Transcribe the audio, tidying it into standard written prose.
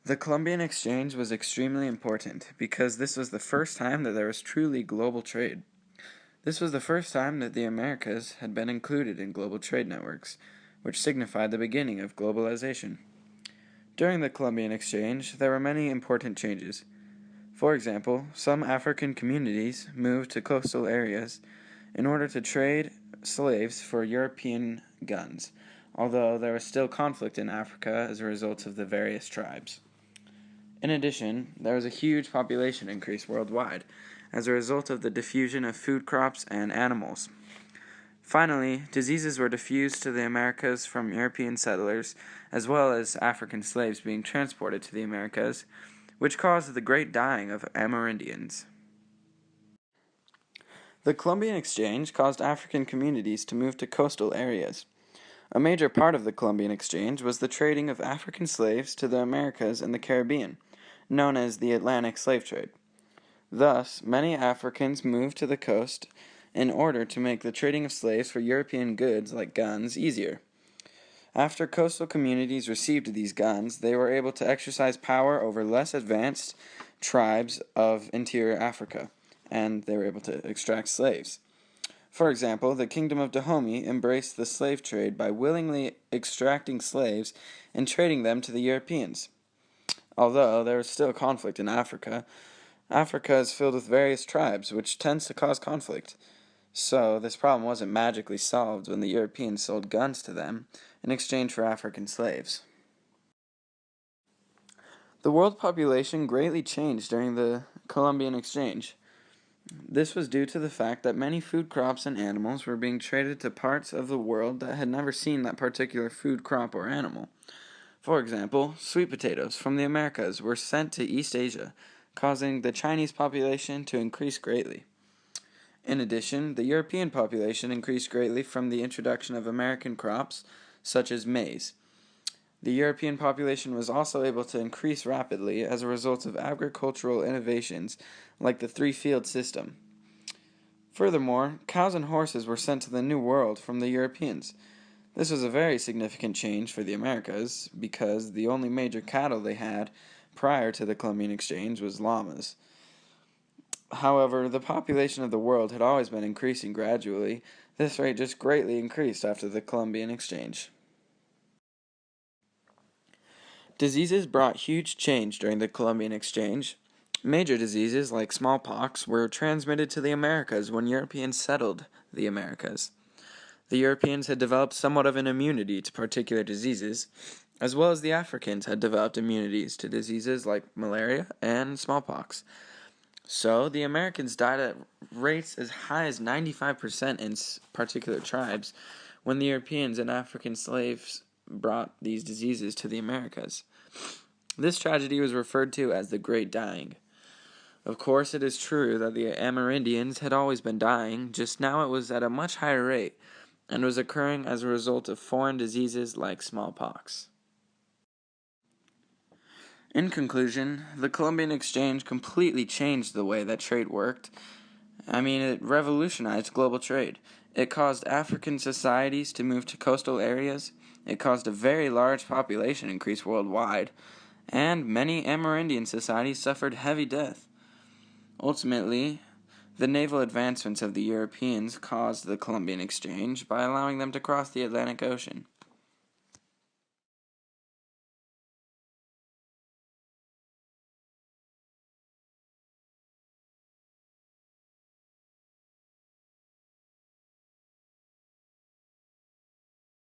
The Columbian Exchange was extremely important because this was the first time that there was truly global trade. This was the first time that the Americas had been included in global trade networks, which signified the beginning of globalization. During the Columbian Exchange, there were many important changes. For example, some African communities moved to coastal areas in order to trade slaves for European guns, although there was still conflict in Africa as a result of the various tribes. In addition, there was a huge population increase worldwide as a result of the diffusion of food crops and animals. Finally, diseases were diffused to the Americas from European settlers, as well as African slaves being transported to the Americas, which caused the great dying of Amerindians. The Columbian Exchange caused African communities to move to coastal areas. A major part of the Columbian Exchange was the trading of African slaves to the Americas and the Caribbean, known as the Atlantic slave trade. Thus, many Africans moved to the coast in order to make the trading of slaves for European goods like guns easier. After coastal communities received these guns, they were able to exercise power over less advanced tribes of interior Africa, and they were able to extract slaves. For example, the Kingdom of Dahomey embraced the slave trade by willingly extracting slaves and trading them to the Europeans. Although there is still conflict in Africa, Africa is filled with various tribes, which tends to cause conflict. So, this problem wasn't magically solved when the Europeans sold guns to them in exchange for African slaves. The world population greatly changed during the Columbian Exchange. This was due to the fact that many food crops and animals were being traded to parts of the world that had never seen that particular food crop or animal. For example, sweet potatoes from the Americas were sent to East Asia, causing the Chinese population to increase greatly. In addition, the European population increased greatly from the introduction of American crops, such as maize. The European population was also able to increase rapidly as a result of agricultural innovations like the three-field system. Furthermore, cows and horses were sent to the New World from the Europeans. This was a very significant change for the Americas because the only major cattle they had prior to the Columbian Exchange was llamas. However, the population of the world had always been increasing gradually. This rate just greatly increased after the Columbian Exchange. Diseases brought huge change during the Columbian Exchange. Major diseases like smallpox were transmitted to the Americas when Europeans settled the Americas. The Europeans had developed somewhat of an immunity to particular diseases, as well as the Africans had developed immunities to diseases like malaria and smallpox. So, the Americans died at rates as high as 95% in particular tribes when the Europeans and African slaves brought these diseases to the Americas. This tragedy was referred to as the Great Dying. Of course, it is true that the Amerindians had always been dying, just now it was at a much higher rate, and was occurring as a result of foreign diseases like smallpox. In conclusion, the Columbian Exchange completely changed the way that trade worked. It revolutionized global trade. It caused African societies to move to coastal areas. It caused a very large population increase worldwide. And many Amerindian societies suffered heavy death. Ultimately, the naval advancements of the Europeans caused the Columbian Exchange by allowing them to cross the Atlantic Ocean.